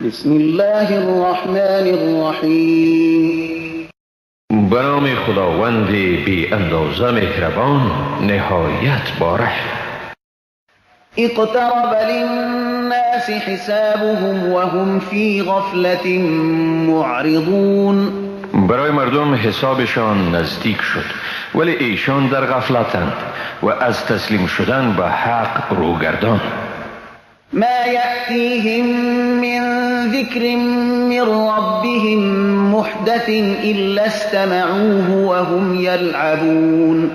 بسم الله الرحمن الرحیم. به نام خداوند بی اندازه مهربان نهایت باره. اقترب للناس حسابهم وهم فی غفلة معرضون. برای مردم حسابشان نزدیک شد ولی ایشان در غفلتند و از تسلیم شدن به حق روگردان. ما یأتیهم من ذکر من ربهم محدث الا استمعوه وهم یلعبون.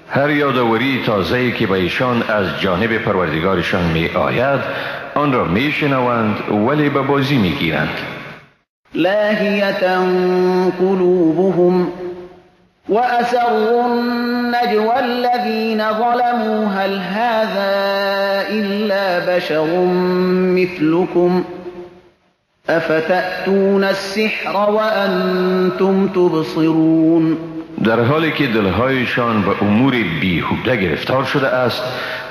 هر یادآوری تازه‌ای که به ایشان از جانب پروردگارشان می آید آن را می شنوند ولی به بازی می گیرند. لاهیة قلوبهم وأسروا النجوى الذين ظلموا هل هذا إلا بشر مثلكم أفتأتون السحر وأنتم تبصرون. در حالی که دلهایشان به امور بیهوده گرفتار شده است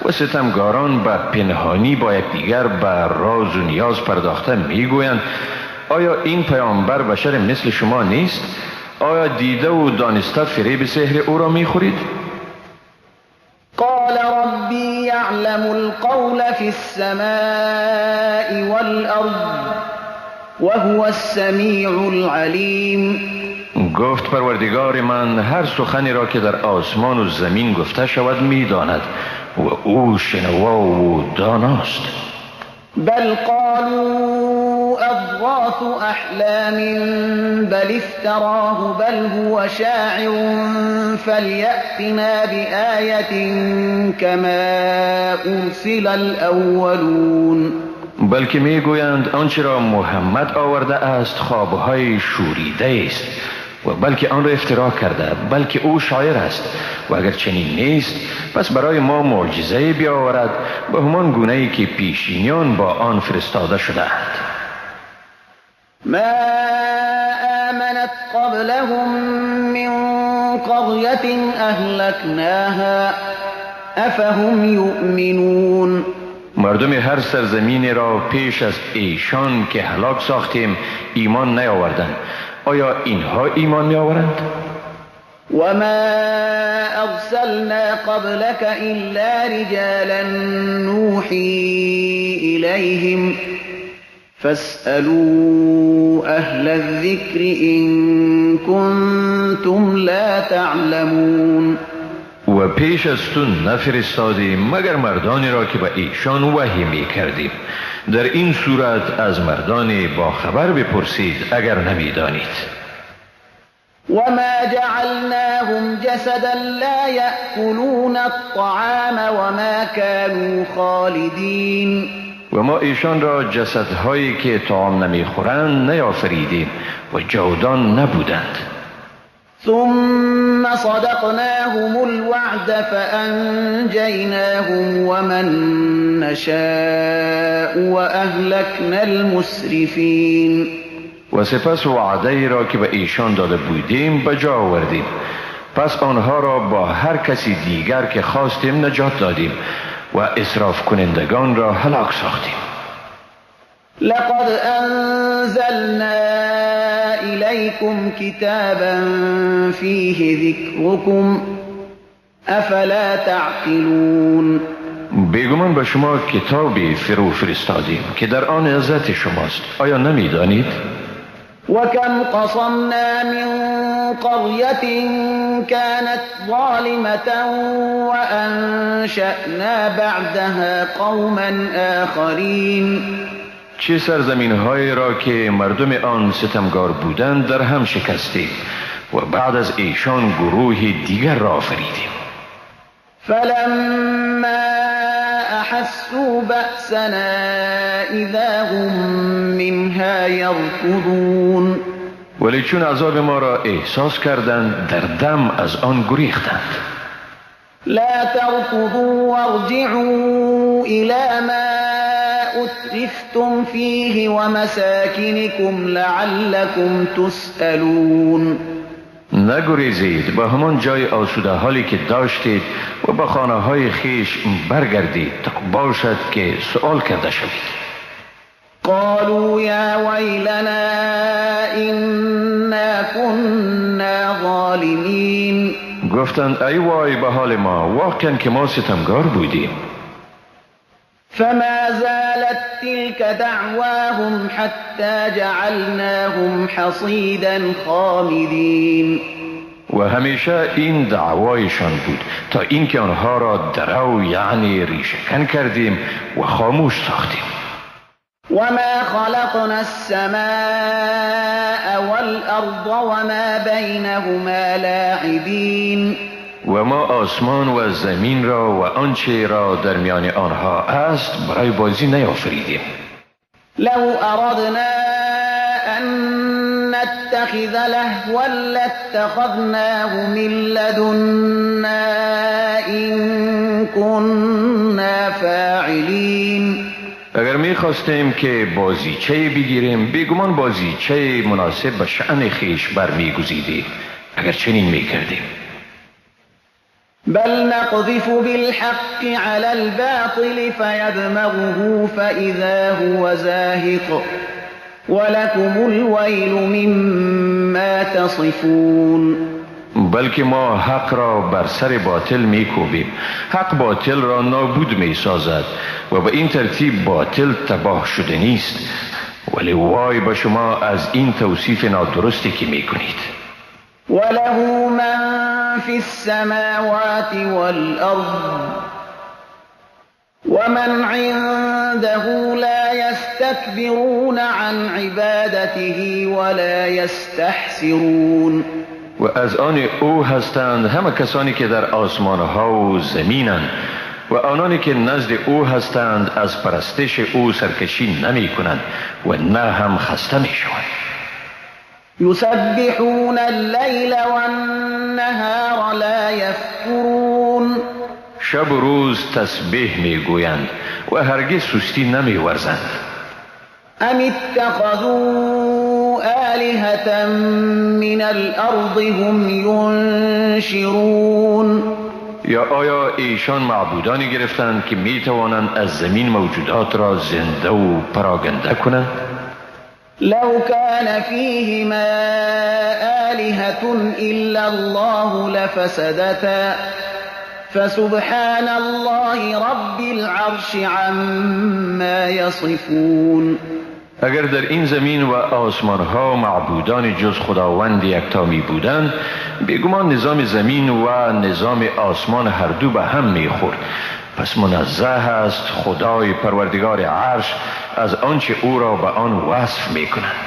و ستمگاران به پنهانی با یکدیگر به راز و نیاز پرداخته میگویند آیا این پیامبر بشر مثل شما نیست؟ آیا دیده و دانسته فریب سحر او را میخورید؟ قال ربی یعلم القول فی السماء والارض وهو السمیع العلیم. گفت پروردگار من هر سخنی را که در آسمان و زمین گفته شود میداند و او شنوا و داناست. بل قالوا اضغاث احلام بل افتراه بل هو شاعر فلیأتنا بآیة کما ارسل الاولون. بلکه میگویند آنچه را محمد آورده است خوابهای شوریده است و بلکه آن را افترا کرده، بلکه او شاعر است و اگر چنین نیست پس برای ما معجزه بیاورد به همان گونه‌ای که پیشینیان با آن فرستاده شده‌اند. ما آمنت قبلهم من قرية اهلكناها افهم یؤمنون. مردم هر سرزمینی را پیش از ایشان که هلاک ساختیم ایمان نیاوردند. آیا اینها ایمان میآورند؟ وما ارسلنا قبلك الا رجالا نوحي اليهم فاسألوا اهل الذكر ان كنتم لا تعلمون. و پیش از تو نفرستادیم مگر مردانی را که به ایشان وحی می کردیم. در این صورت از مردان با خبر بپرسید اگر نمیدانید. وما جعلناهم جسدا لا يأكلون الطعام وما كانوا خالدين. و ما ایشان را جسدهایی که طعام نمیخورند نیافریدیم و جاودان نبودند. ثم صدقناهم الوعد فأنجيناهم ومن نشاء وأهلكنا المسرفين. و سپس وعده ای را که به ایشان داده بودیم به جا آوردیم، پس آنها را با هر کسی دیگر که خواستیم نجات دادیم و اسراف کنندگان را هلاک ساختیم. لقد أنزلنا إليكم كتابا فيه ذكركم أفلا تعقلون. بیگمان به شما کتابی فرو فرستادیم که در آن عزت شماست. آیا نمیدانید؟ وكم قصمنا من قرية كانت ظالمة وأنشأنا بعدها قوما آخرين. چه سرزمین‌هایی را که مردم آن ستمگار بودند در هم شکستیم و بعد از ایشان گروه دیگر را آفریدیم. فلما احسوا بأسنا اذا هم منها يركضون. ولی چون عذاب ما را احساس کردند در دم از آن گریختند. لا تركضوا وارجعوا الى ما اترفتم فيه ومساكنكم لعلكم تسألون. نگریزید به همان جای آسوده حالی که داشتید و به خانه های خیش برگردید تا باشد که سؤال کرده شوید. قالوا يا ويلنا إنا كنا ظالمين. گفتند ای وای به حال ما، واقعا که ما ستمگار بودیم. فما زالت تلك دعواهم حتى جعلناهم حصيدا خامدين. و همیشه این دعوایشان بود تا اینکه آنها را درو یعنی ریشه‌کن کردیم و خاموش ساختیم. وما خلقنا السماء والأرض وما بينهما لاعبين. و ما آسمان و زمین را و آنچه را در میان آنها است برای بازی نیافریدیم. لو اردنا ان نتخذ لهوا لاتخذناه من لدنا ان كنا فاعلین. اگر میخواستیم که بازیچه بگیریم، بیگمان بازیچه مناسب به شأن خیش برمیگزیدیم اگر چنین میکردیم. بل نقذف بالحق على الباطل فيدمغه فإذا هو زاهق ولكم الويل مما تصفون. بلکه ما حق را بر سر باطل میکوبیم، حق باطل را نابود میسازد و به این ترتیب باطل تباه شده نیست. ولی وای به شما از این توصیف نادرستی که میکنید. وله من في السماوات والأرض ومن عنده لا يستكبرون عن عبادته ولا يستحسرون. و از آن او هستند همه کسانی که در آسمان ها و زمینند و آنانی که نزد او هستند از پرستش او سرکشی نمی کنند و نه هم خسته می شوند. يسبحون الليل والنهار لا يفترون. شب و روز تسبیح می گویند و هرگز سستی نمی ورزند. ام اتخذوا آلهة من الأرض هم ينشرون. یا آیا ایشان معبودانی گرفتند که می توانند از زمین موجودات را زنده و پراگنده کنند؟ لو كان فيهما آلهة إلا الله لفسدتا فسبحان الله رب العرش عما يصفون. اگر در این زمین و آسمان ها معبودان جز خداوند یکتا می بودند، بیگمان نظام زمین و نظام آسمان هر دو به هم می خورد. پس منزه است خدای پروردگار عرش از آنچه او را به آن وصف می کنند.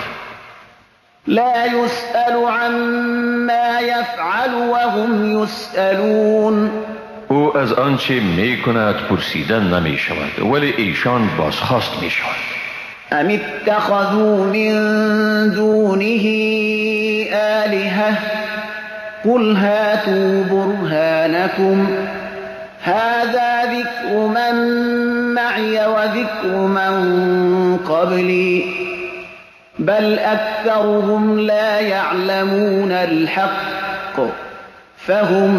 لا يسأل عما يفعل وهم يسألون. او از آنچه می کند پرسیدن نمی شود ولی ایشان بازخواست می شود. ام اتخذوا من دونه آلهة قل هاتوا برهانكم هذا ذكر من معي وذكر من قبلي بل أكثرهم لا يعلمون الحق فهم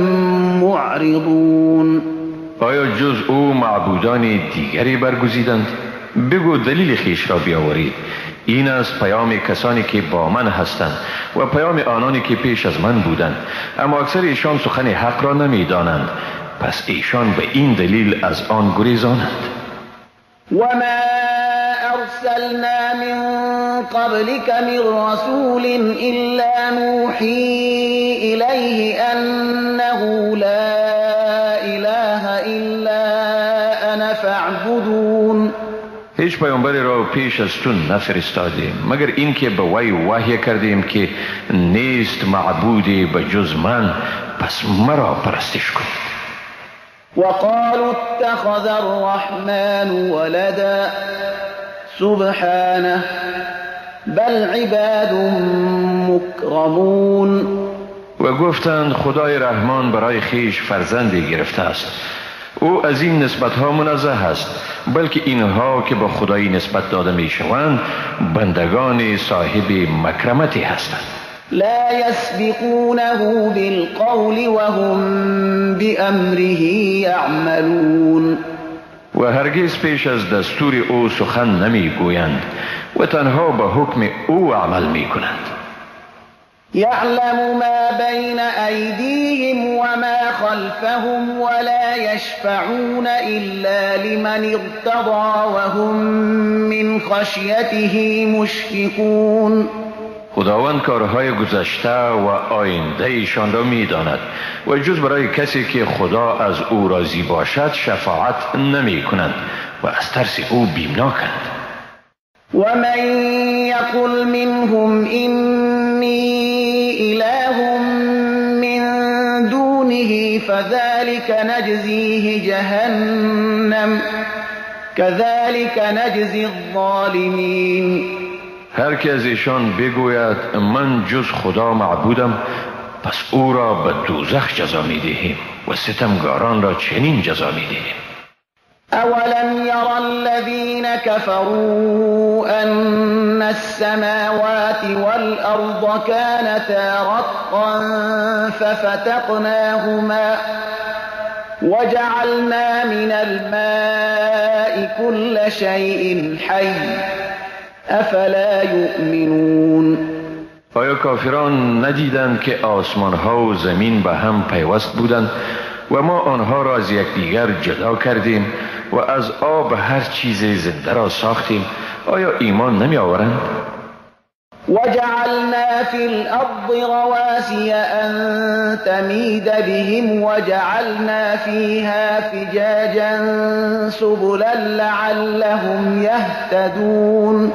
معرضون. آیا جز او معبودان دیگری برگزیدند؟ بگو دلیل خیش را بیاورید. این است پیام کسانی که با من هستند و پیام آنانی که پیش از من بودند، اما اکثر ایشان سخن حق را نمی دانند. پس ایشان به این دلیل از آن گریزانند. وما أرسلنا من قبلك من رسول إلا نوحي إليه أنه لا إله إلا أنا فاعبدون. هیچ پیامبری را پیش از تو نفرستادیم مگر اینکه به وی وحی کردیم که نیست معبودی به جز من، پس مرا پرستش کنید. وقالوا اتخذ الرحمن ولدا سبحانه بل عباد مکرمون. و گفتند خدای رحمان برای خیش فرزندی گرفته است. او از این نسبت ها منزه است، بلکه اینها که به خدایی نسبت داده می شوند بندگان صاحب مکرمتی هستند. لا يسبقونه بالقول وهم بأمره يعملون. و هرگز پیش از دستور او سخن نمی گویند و تنها به حکم او عمل می کنند. يعلم ما بين أيديهم وما خلفهم ولا يشفعون إلا لمن ارتضى وهم من خشيته مشفقون. خداوند کارهای گذشته و آینده ایشان را می داند و جز برای کسی که خدا از او راضی باشد شفاعت نمی کنند و از ترس او بیمناکند. ومن يقل منهم إني إله من دونه فذلك نجزيه جهنم كذلك نجزي الظالمين. هر که از ایشان بگوید من جز خدا معبودم پس او را به دوزخ جزا می دهیم و ستمگاران را چنین جزا می دهیم. أولم ير الذين كفروا أن السماوات والأرض كانتا رتقا ففتقناهما وجعلنا من الماء كل شيء حي افلا یؤمنون. آیا کافران ندیدند که آسمان ها و زمین به هم پیوست بودند و ما آنها را از یکدیگر جدا کردیم و از آب هر چیز زنده را ساختیم؟ آیا ایمان نمی آورند؟ وجعلنا في الأرض رواسي أن تميد بهم وجعلنا فيها فجاجا سبلا لعلهم يهتدون.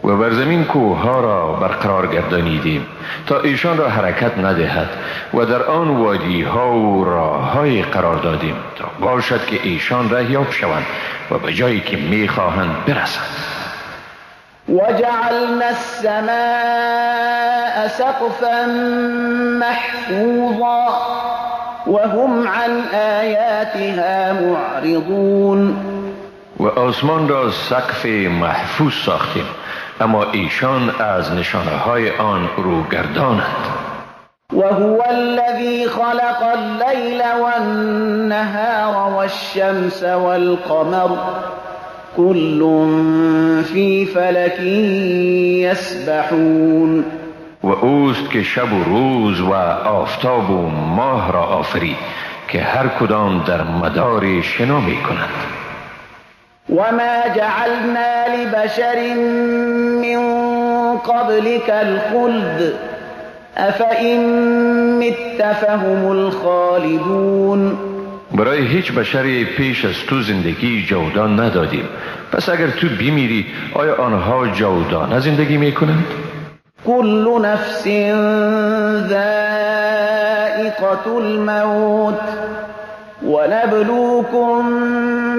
و بر زمین کوهها را برقرار گردانیدیم تا ایشان را حرکت ندهد و در آن وادی ها و راه های قرار دادیم تا باشد که ایشان رهیاب شوند و به جایی که می خواهند برسند. وجعلنا السماء سقفا محفوظا وهم عن آياتها معرضون. و آسمان را سقف محفوظ ساختیم اما ایشان از نشانه های آن روگردانند. وهو الذي خلق الليل والنهار والشمس والقمر كل في فلك يسبحون. و اوست که شب و روز و آفتاب و ماه را آفرید که هر کدام در مدار شنا می کنند. وما جعلنا لبشر من قبلك الخلد افإن مت فهم الخالدون. برای هیچ بشری پیش از تو زندگی جاودان ندادیم پس اگر تو بمیری آیا آنها جاودانه زندگی می کنند؟ كل نفس ذائقة الموت ونبلوكم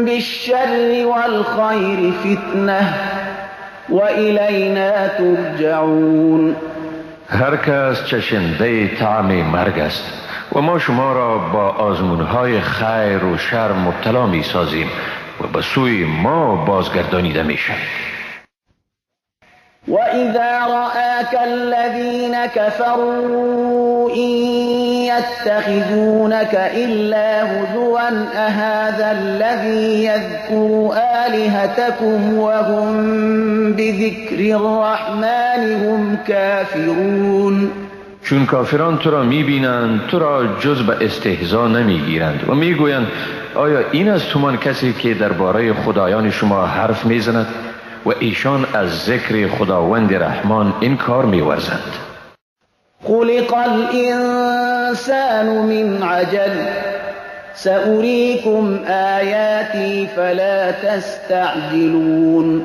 بالشر والخير فتنة وإلينا ترجعون. هر کس چشنده طعم مرگ است و ما شما را با آزمونهای خیر و شر مبتلا می سازیم و به سوی ما بازگردانیده می شوید. وَإِذَا رَآكَ الَّذِينَ كَفَرُوا إِن يَتَّخِذُونَكَ إِلَّا هُزُوًا أَهَذَا الَّذِي يَذْكُرُ آلِهَتَكُمْ وَهُمْ بِذِكْرِ الرَّحْمَنِ هُمْ كَافِرُونَ. چون کافران تو را می بینند تو را جز به استهزا نمی گیرند و می گویند آیا این است همان کسی که درباره خدایان شما حرف می زند و ایشان از ذکر خداوند رحمان انکار می ورزند. خلق الانسان من عجل سأريكم آیاتی فلا تستعجلون.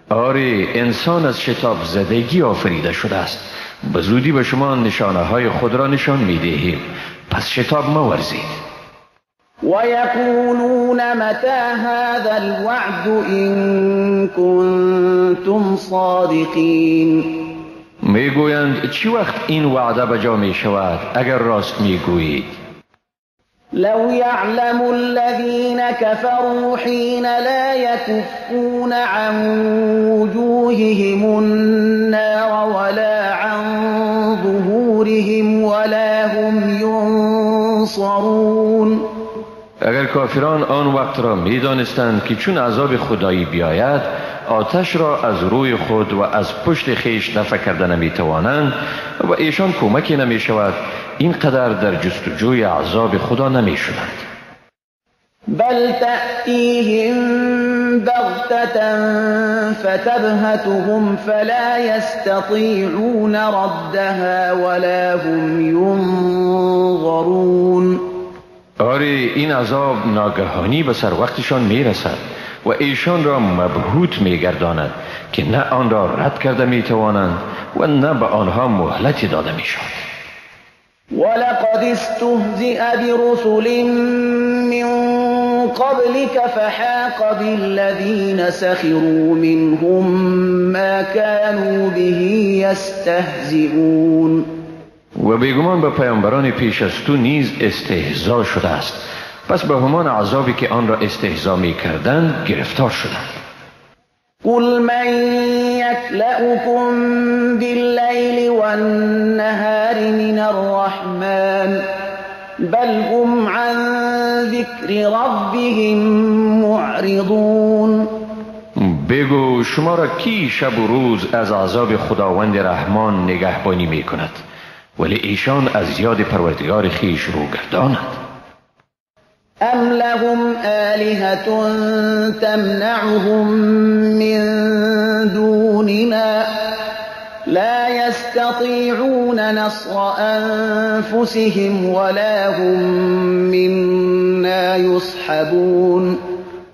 آری انسان از شتاب زدگی آفریده شده است به زودی به شما نشانه های خود را نشان می دهیم پس شتاب مورزید. وَيَقُولُونَ مَتَى هَذَا الْوَعْدُ إِن كُنتُمْ صَادِقِينَ. میگویند چی وقت این وعده بجا می شود اگر راست می گویید؟ لو يعلم الذين كفروا حين لا يكفون عن وجوههم النار ولا عن ظهورهم ولا هم ينصرون. اگر کافران آن وقت را می دانستند که چون عذاب خدایی بیاید آتش را از روی خود و از پشت خیش دفع کرده نمی توانند و ایشان کمکی نمی شود، اینقدر در جستجوی عذاب خدا نمی شدند. بل تأتیهم بغتة فتبهتهم فلا يستطيعون ردها ولا هم ينظرون. آری این عذاب ناگهانی به سر وقتشان می رسد و ایشان را مبهوت می گرداند که نه آن را رد کرده می توانند و نه به آنها مهلتی داده می شود. ولقد استهزئ برسل من قبلك فحاق بالذين سخروا منهم ما كانوا به يستهزئون. و بیگمان به پیامبران پیش از تو نیز استهزا شده است، پس به همان عذابی که آن را استهزا می کردند گرفتار شدند. قل من يكلؤكم بالليل والنهار من الرحمن بل هم عن ذكر ربهم معرضون. بگو شما را کی شب و روز از عذاب خداوند رحمان نگهبانی می کند، ولی ایشان از یاد پروردگار خیش روگردانند. ام لهم آلهة تمنعهم من دوننا لا يستطيعون نصر أنفسهم ولا هم منا يصحبون.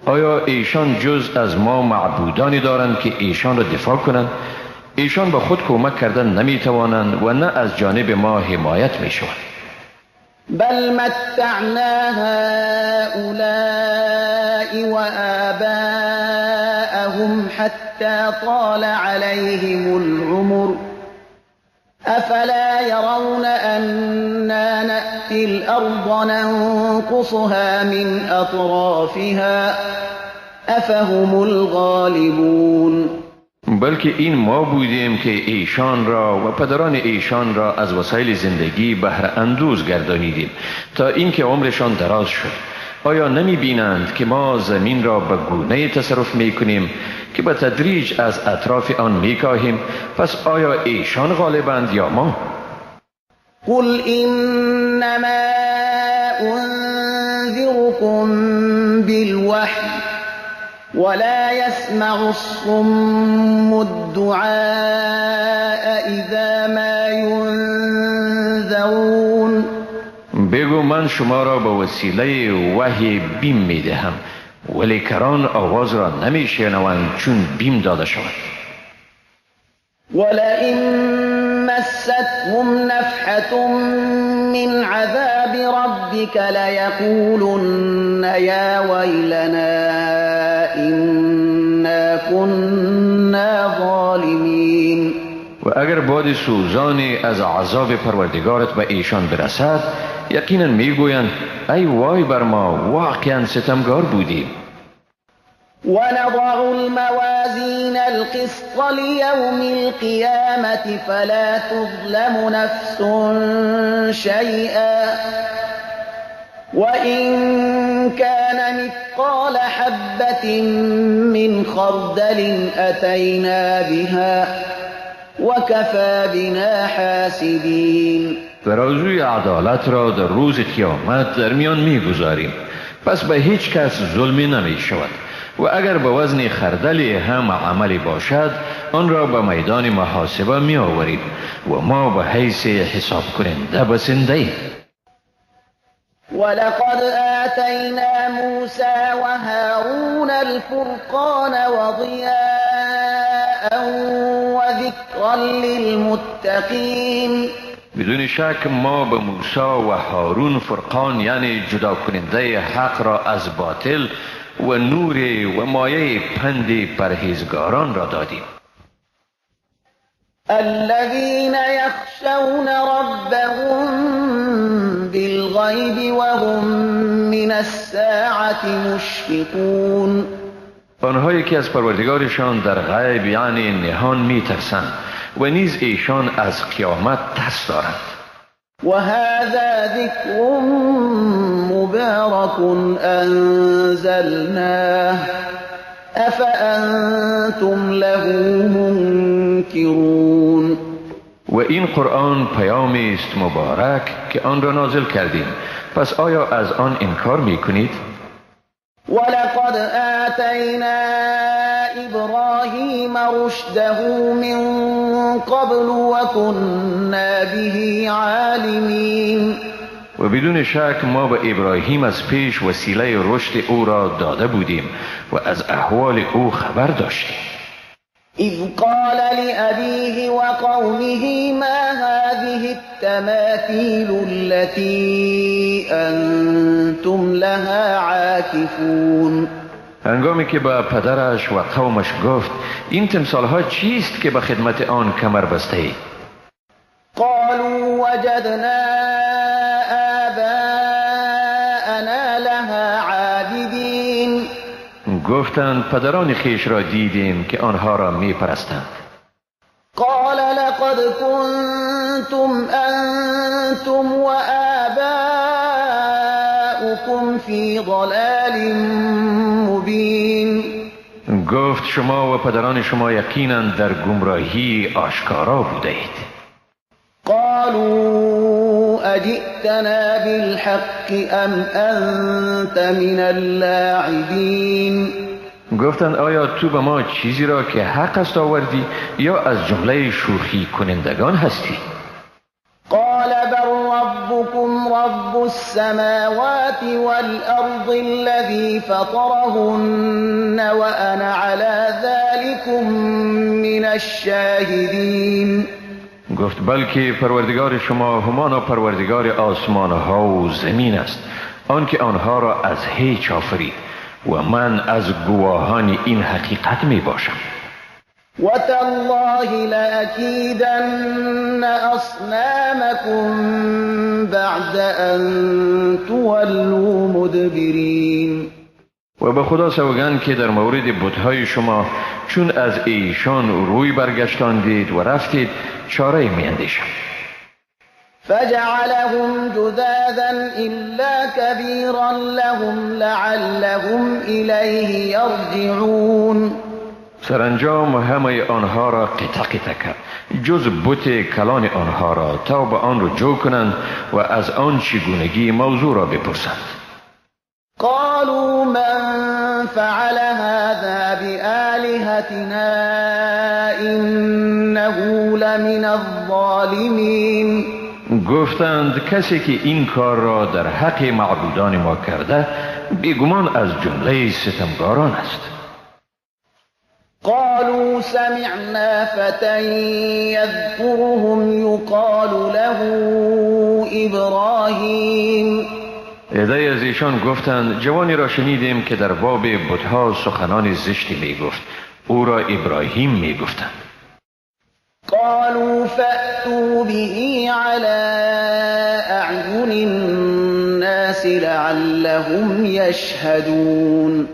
آیا ایشان جز از ما معبودانی دارند که ایشان را دفاع کنند؟ ایشان به خود کمک کردن نمی توانند و نه از جانب ما حمایت می شوند. بل متعنا هؤلاء وآباءهم حتى طال عليهم العمر أفلا يرون أنا نأتي الأرض ننقصها من أطرافها أفهم الغالبون. بلکه این ما بودیم که ایشان را و پدران ایشان را از وسایل زندگی بهره اندوز گردانیدیم تا اینکه عمرشان دراز شد. آیا نمی بینند که ما زمین را به گونه تصرف می کنیم که به تدریج از اطراف آن می کاهیم؟ پس آیا ایشان غالبند یا ما؟ قل انما انذركم بالوحی ولا يسمع الصم الدعاء اذا ما ينذرون. بگو من شما را به وسیله وحی بیم می دهم، ولی کران آواز را نمی شنوند چون بیم داده شود. ولئن مستهم نفحة من عذاب ربك ليقولن يا ويلنا إنا كنا ظالمين. و اگر باد سوزانی از عذاب پروردگارت به ایشان برسد یقینا میگویند ای وای بر ما، واقعا ستمگار بودیم. ونضع الموازين القسط ليوم القيامة فلا تظلم نفس شيئا وإن كان مثقال حبة من خردل أتينا بها وكفى بنا حاسبين. ترازوی عدالت را در روز قیامت در میان میگذاریم، پس به هیچ کس ظلمی نمی شود و اگر به وزن خردلی هم عملی باشد آن را به میدان محاسبه می آوریم و ما به حیث حساب کننده بسنده ایم. ولقد آتينا موسى وهارون الفرقان وضياء وذكرا للمتقين. بدون شک ما به موسی و هارون فرقان یعنی جدا کننده حق را از باطل و نور و مایه پند پرهیزگاران را دادیم. الذين يخشون ربهم بالغيب وهم من الساعة مشفقون. آنهایی که از پروردگارشان در غیب یعنی نهان می ترسند و نیز ایشان از قیامت ترس دارند. وهذا ذكر مبارك أنزلناه أفأنتم له منكرون. و این قرآن پیامی است مبارک که آن را نازل کردیم، پس آیا از آن انکار می کنید؟ ولقد آتینا ابراهیم رشده من قبل وكنا به عالمین. و بدون شک ما به ابراهیم از پیش وسیله رشد او را داده بودیم و از احوال او خبر داشتیم. اذ قال لأبيه وقومه ما هذه التماثيل التي أنتم لها عاكفون. هنگامی که به پدرش و قومش گفت این تمثال ها چیست که به خدمت آن کمر بسته اید؟ قالوا وجدنا آباءنا لها عابدين. گفتند پدران خیش را دیدیم که آنها را می پرستند. قال لقد كنتم أنتم وآباؤكم في ضلال مبين. گفت شما و پدران شما یقینا در گمراهی آشکارا بوده اید. قالوا أجئتنا بالحق أم أنت من اللاعبين. گفتند آیا تو به ما چیزی را که حق است آوردی یا از جمله شوخی کنندگان هستی؟ قال بل ربكم رب السماوات والأرض الذي فطرهن وأنا على ذلكم من الشاهدين. گفت بلکه پروردگار شما همانا پروردگار آسمان ها و زمین است، آنکه آنها را از هیچ آفرید و من از گواهان این حقیقت می باشم. وتالله لأكيدن أصنامكم بعد أن تولوا مدبرين. و به خدا سوگند که در مورد بت‌های شما چون از ایشان روی برگشتاندید و رفتید چاره می اندیشم. فجعلهم جذاذا إلا كبيرا لهم لعلهم إليه يرجعون. سرانجام همه آنها را قطع قطع کرد جز بت کلان آنها را تا به آن رجوع کنند و از آن چگونگی موضوع را بپرسند. قالوا من فعل هذا بآلهتنا إنه لمن الظالمين. گفتند کسی که این کار را در حق معبودان ما کرده بیگمان از جمله ستمگاران است. قالوا سمعنا فتى يذكرهم يقال له إبراهيم. عده‌ای از ایشان گفتند جوانی را شنیدیم که در باب بت‌ها سخنان زشتی می گفت، او را ابراهیم می گفتند. قالوا فأتوا به على أعين الناس لعلهم يشهدون.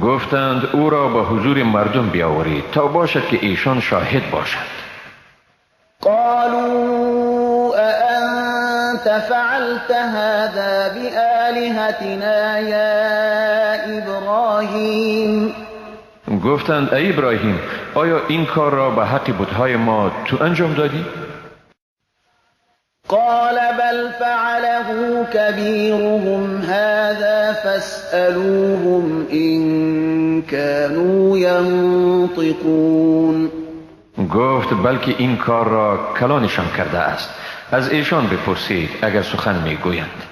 گفتند او را به حضور مردم بیاورید تا باشد که ایشان شاهد باشند. قالوا أأنت فعلت هذا بآلهتنا يا إبراهيم. گفتند ای ابراهیم آیا این کار را به حق بت‌های ما تو انجام دادی؟ قال بل فعله كبيرهم هذا فاسألوهم إن كانوا ينطقون. گفت بلکه این کار را کلانشان کرده است، از ایشان بپرسید اگر سخن میگویند.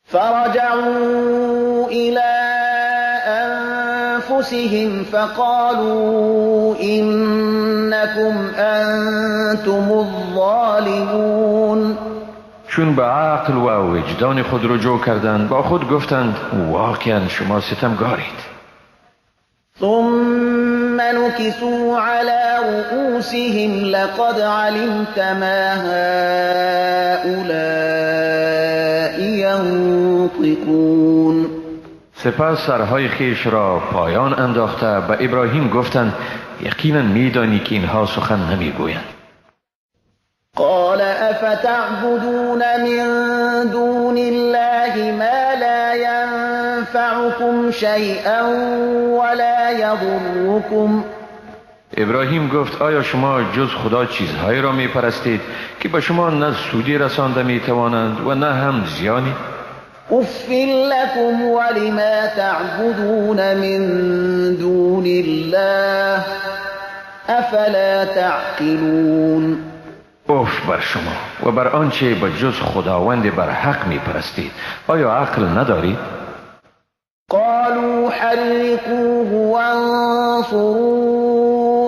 فرجعوا إلى أنفسهم فقالوا إنكم أنتم الظالمون. چون به عقل و وجدان خود رجوع کردند با خود گفتند واقعا شما ستمگارید. ثم نكسوا على رؤوسهم لقد علمت ما هؤلاء ينطقون. سپس سرهای خیش را پایان انداخته به ابراهیم گفتند یقینا میدانی که اینها سخن نمیگویند. قال أفتعبدون من دون الله ما لا ينفعكم شيئا ولا يضركم. ابراهیم گفت آیا شما جز خدا چیزهایی را می پرستید که به شما نه سودی رسانده می توانند و نه هم زیانی؟ اف لكم ولما تعبدون من دون الله افلا تعقلون. اف بر شما و بر آنچه به جز خداوند بر حق می پرستید، آیا عقل ندارید؟ قالوا حرقوه وانصروا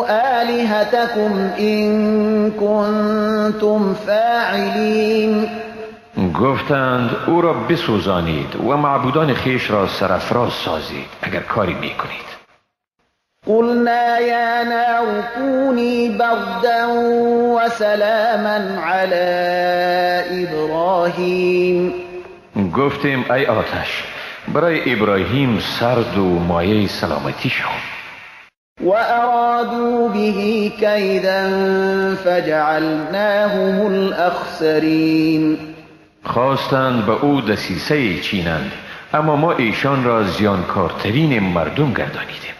آلهتكم إن كنتم فاعلين. گفتند او را بسوزانید و معبودان خیش را سرافراز سازید اگر کاری می کنید. قلنا يا نار كوني بردا وسلاما على إبراهيم. گفتیم ای آتش برای ابراهیم سرد و مایه سلامتی شو. وأرادوا به كيدا فجعلناهم الأخسرين. خواستند به او دسیسه چینند اما ما ایشان را زیانکارترین مردم گردانیدیم.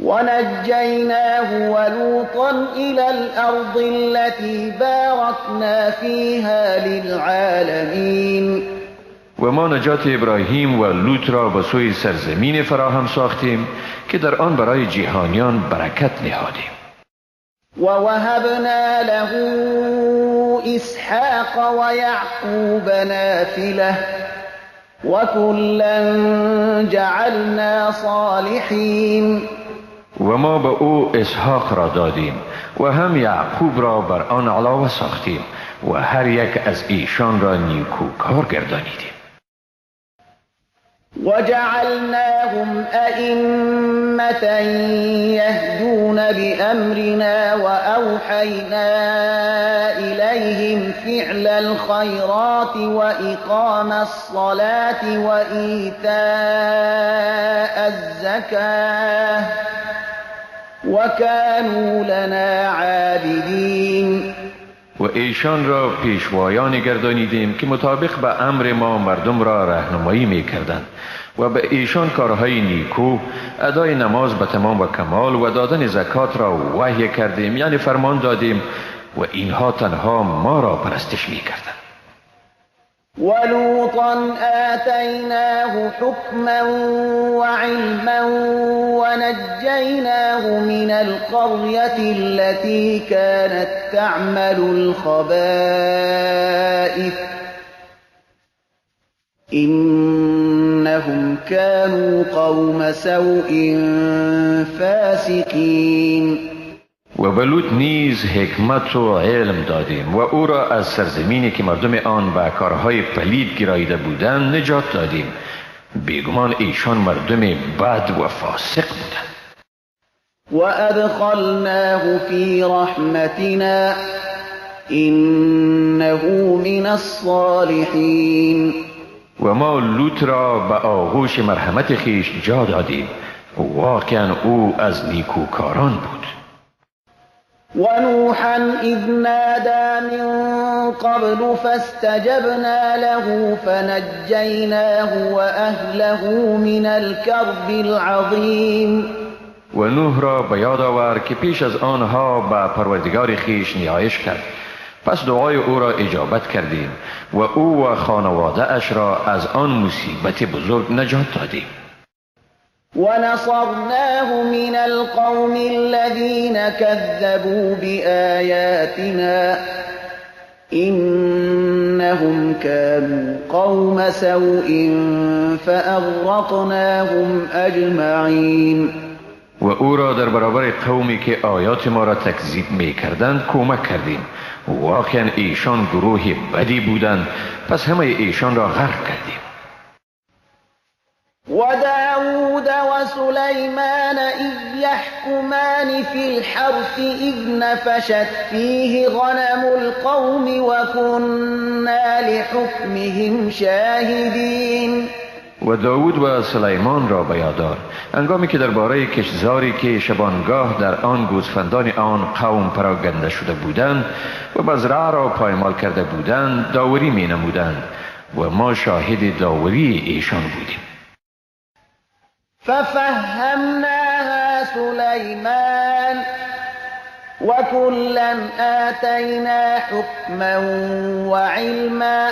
ونجيناه ولوطا إلى الأرض التي باركنا فيها للعالمين. و ما نجات ابراهیم و لوط را به سوی سرزمین فراهم ساختیم که در آن برای جهانیان برکت نهادیم. ووهبنا له اسحاق ويعقوب نافله وكلا جعلنا صالحين. و ما به او اسحاق را دادیم و هم یعقوب را بر آن علاوه ساختیم و هر یک از ایشان را نیکوکار گردانیدیم. وجعلناهم أئمة يهدون بأمرنا وأوحينا إليهم فعل الخيرات وإقام الصلاة وإيتاء الزكاة وكانوا لنا عابدين. و ایشان را پیشوایان گردانیدیم که مطابق به امر ما مردم را راهنمایی می‌کردند و به ایشان کارهای نیکو، ادای نماز به تمام و کمال و دادن زکات را وحی کردیم، یعنی فرمان دادیم و اینها تنها ما را پرستش می‌کردند. ولوطا آتيناه حكما وعلما ونجيناه من القرية التي كانت تعمل الخبائث إنهم كانوا قوم سوء فاسقين. و به لوط نیز حکمت و علم دادیم و او را از سرزمینی که مردم آن به کارهای پلید گراییده بودند نجات دادیم. بیگمان ایشان مردم بد و فاسق بودند. وأدخلناه في رحمتنا إنه من الصالحين. و ما لوط را به آغوش مرحمت خیش جا دادیم، واقعا او از نیکوکاران بود. ونوحا إذ نادى من قبل فاستجبنا له فنجيناه وأهله من الكرب العظيم. و نوح را به یاد آور که پیش از آنها به پروردگار خیش نیایش کرد، پس دعای او را اجابت کردیم و او و خانواده اش را از آن مصیبت بزرگ نجات دادیم. ونصرناه من القوم الذين كذبوا بآياتنا إنهم كانوا قوم سوء فأغرقناهم أجمعين. و او را در برابر قومی که آیات ما را تکذیب می کردند کمک کردیم. واقعا ایشان گروه بدی بودند، پس همه ایشان را غرق کردیم. وداود وسليمان إذ يحكمان في الحرث إذ نفشت فيه غنم القوم وكنا لحكمهم شاهدين. و داود و سلیمان را به یاد دار هنگامی که درباره کشتزاری که شبانگاه در آن گوسفندان آن قوم پراگنده شده بودند و مزرعه را پایمال کرده بودند داوری می نمودند و ما شاهد داوری ایشان بودیم. ففهمناها سليمان وكلا آتينا حكما وعلما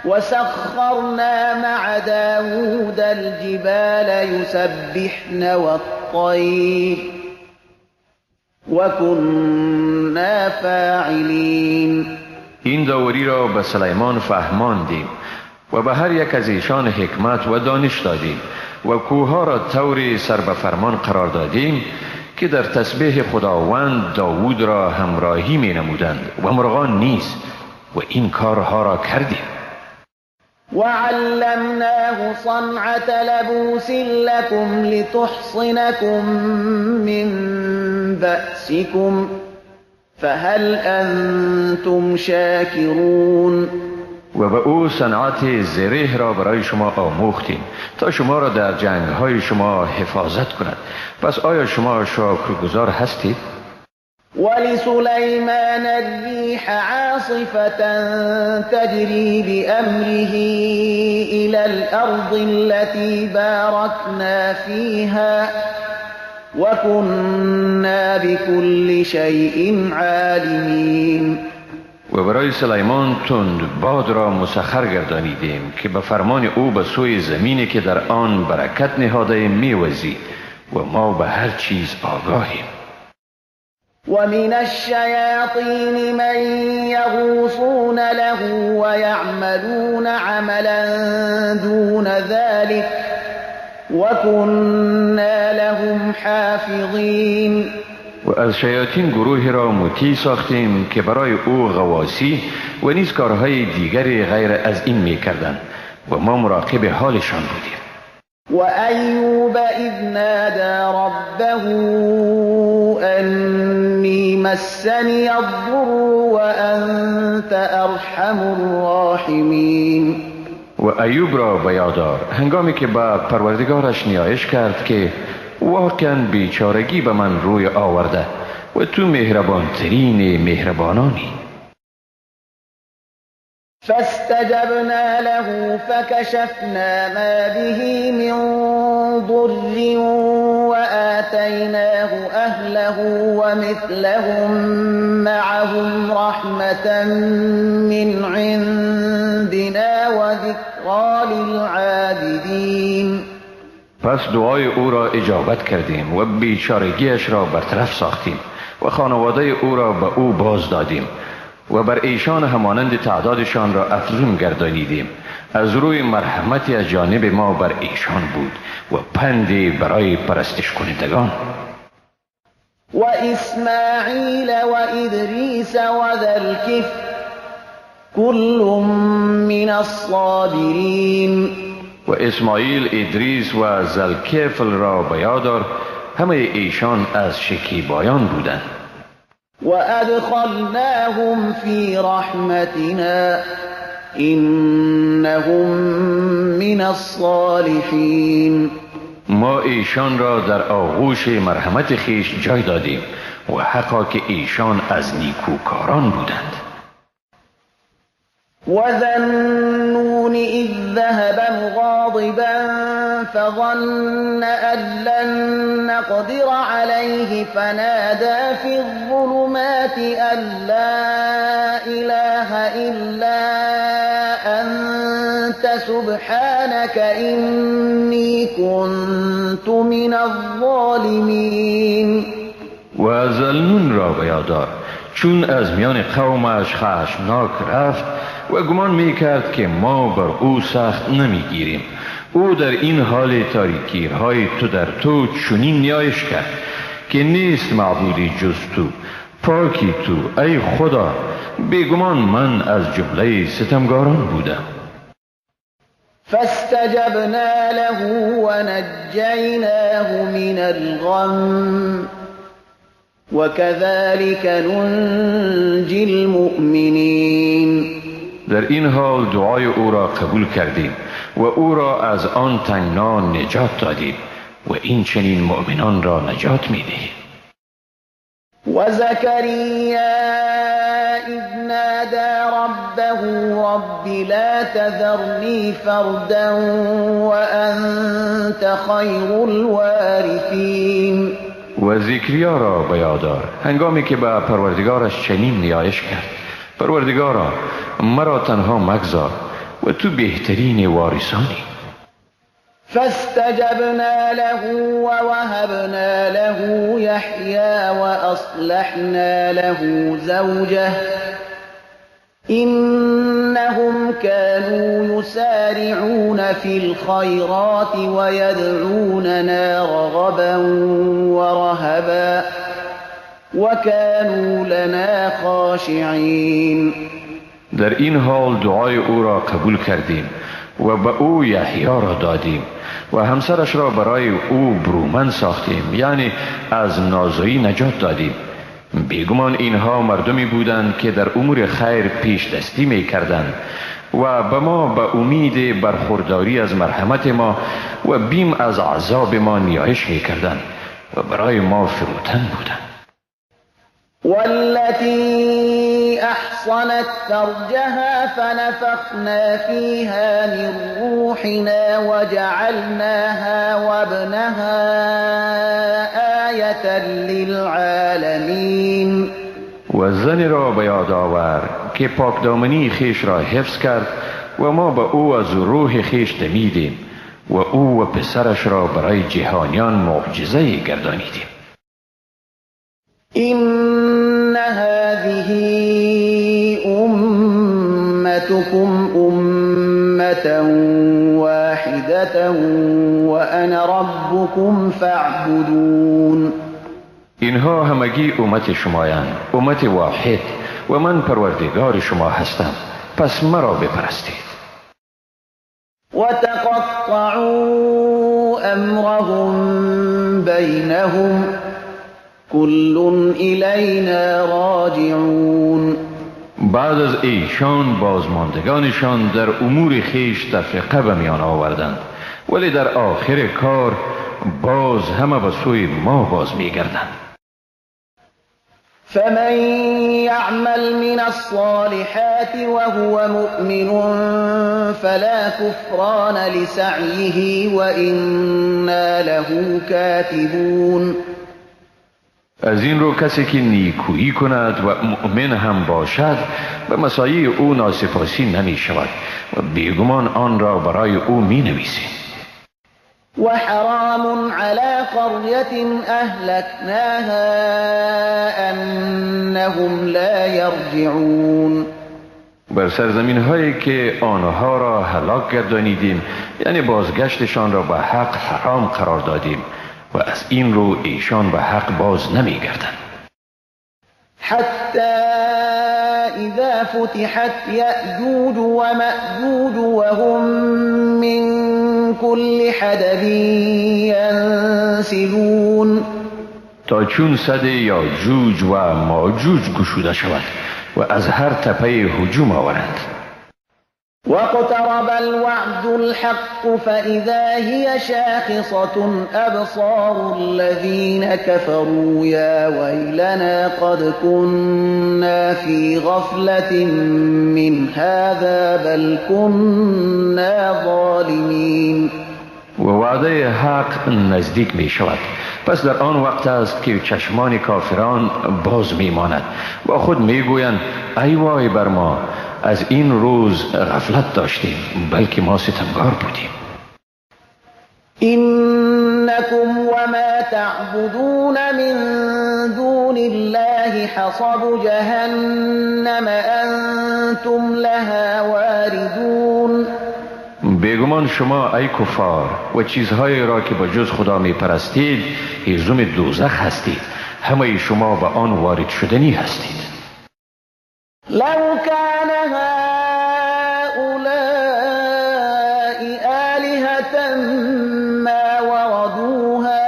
وسخرنا مع داود الجبال يسبحن والطير وكنا فاعلين. این داوری را به سلیمان فهماندیم و به هر یک از ایشان حکمت و دانش دادیم و کوها را طور سربفرمان قرار دادیم که در تسبیح خداوند داوود را همراهی می نمودند و مرغان نیز و این کارها را کردیم. وعلمناه صنعة لبوس لكم لتحصنكم من بأسكم فهل أنتم شاكرون. و به او صنعت زره را برای شما آموختیم تا شما را در جنگهای شما حفاظت کند. پس آیا شما شکرگزار هستید؟ ولسليمان الريح عاصفة تجري بأمره إلى الأرض التي باركنا فيها وكنا بكل شيء عالمين. و برای سلیمان تند باد را مسخر گردانیدیم که به فرمان او به سوی زمینی که در آن برکت نهاده میوزید و ما به هر چیز آگاهیم. ومن الشياطين من يغوصون له ويعملون عملا دون ذلك وكنا لهم حافظين. و از شیاطین گروهی را مطیع ساختیم که برای او غواصی و نیز کارهای دیگری غیر از این می کردند و ما مراقب حالشان بودیم. وأيوب إذ نادى ربه أني مسني الضر وأنت أرحم الراحمين. و ایوب را به یاد دار هنگامی که به پروردگارش نیایش کرد که واقعا بیچارگی به من روی آورده و تو مهربان ترین مهربانانی. فاستجبنا له فكشفنا ما به من ضر وآتيناه أهله ومثلهم معهم رحمة من عندنا وذكرى للعابدين. پس دعای او را اجابت کردیم و بیچارگیش را برطرف ساختیم و خانواده او را به او باز دادیم و بر ایشان همانند تعدادشان را افزون گردانیدیم. از روی مرحمتی از جانب ما بر ایشان بود و پندی برای پرستش کنندگان. و اسماعیل و ادریس و ذا الکفل کل من الصابرین. و اسماعیل، ادریس و ذوالکفل را به یاد دار همه ایشان از شکیبایان بودند. وأدخلناهم في رحمتنا إنهم من الصالحين. ما ایشان را در آغوش مرحمت خیش جای دادیم و حقا که ایشان از نیکوکاران بودند. وذا النون إذ ذهب مغاضبا فظن أن لن نقدر عليه فنادى في الظلمات أن لا إله إلا أنت سبحانك إني كنت من الظالمين. و ذوالنون را به یاد دار چون از میان قومش خشمناک رفت و گمان می کرد که ما بر او سخت نمی گیریم. او در این حال تاریکی های تو در تو چنین نیایش کرد که نیست معبودی جز تو، پاکی تو ای خدا، بیگمان من از جمله ستمگاران بودم. فاستجبنا له ونجيناه من الغم وكذلك ننجي المؤمنين. در این حال دعای او را قبول کردیم و او را از آن تنگنا نجات دادیم و این چنین مؤمنان را نجات می دهیم. وزكريا إذ نادى ربه رب لا تذرني فردا وأنت خير الوارثين. و زکریا را به یاد آر هنگامی که به پروردگارش چنین نیایش کرد: پروردگارا، مرا تنها مگذار و تو بهترین وارثانی. فاستجبنا له ووهبنا له يحيى وأصلحنا له زوجه إنهم كانوا يسارعون في الخيرات ويدعوننا رغبا ورهبا وكانوا لنا خاشعين. در این حال دعای او را قبول کردیم و به او یحیی را دادیم و همسرش را برای او برومند ساختیم، یعنی از نازایی نجات دادیم. بیگمان اینها مردمی بودند که در امور خیر پیش دستی می کردند و به ما به امید برخورداری از مرحمت ما و بیم از عذاب ما نیایش می کردند و برای ما فروتن بودند. والتي أحصنت فرجها فنفخنا فيها من روحنا وجعلناها وابنها آية للعالمين. و زن را به یاد آور که پاکدامنی خیش را حفظ کرد و ما به او از روح خیش دمیدیم و او و پسرش را برای جهانیان معجزه گردانیدیم. إن هذه أمتكم أمة واحدة وأنا ربكم فاعبدون. اینها همگی امت شمایند، امت واحد و من پروردگار شما هستم، پس مرا بپرستید. وتقطعوا أمرهم بينهم كل إلينا راجعون. بعد از ایشان بازماندگانشان در امور خیش تفرقه به میان آوردند، ولی در آخر کار باز همه به سوی ما باز میگردند. فمن يعمل من الصالحات وهو مؤمن فلا كفران لسعيه وإنا له كاتبون. از این رو کسی که نیکویی کند و مؤمن هم باشد به مساعی او ناسپاسی نمی شود و بیگمان آن را برای او می نویسیم. وحرام على قرية أهلكناها أنهم لا يرجعون. بر سرزمین هایی که آنها را هلاک گردانیدیم، یعنی بازگشتشان را به حق حرام قرار دادیم و از این رو ایشان به حق باز نمی گردند. حتى إذا فتحت يأجوج ومأجوج وهم من كل حدب ينسلون. تا چون سد یاجوج و ماجوج گشوده شود و از هر تپه هجوم آورند. واقترب الوعد الحق فإذا هي شاخصة أبصار الذين كفروا يا ويلنا قد كنا في غفلة من هذا بل كنا ظالمين. و وعده حق نزدیک می شود، پس در آن وقت است که چشمان کافران باز می ماند با خود می گویند ای وای بر ما، از این روز غفلت داشتیم بلکه ما ستمگار بودیم. إنكم وما تعبدون من دون الله حصب جهنم أنتم لها واردون. بیگمان شما ای کفار و چیزهایی را که با جز خدا می پرستید هیزم دوزخ هستید، همه شما به آن وارد شدنی هستید. لو كان هؤلاء آلهة ما وردوها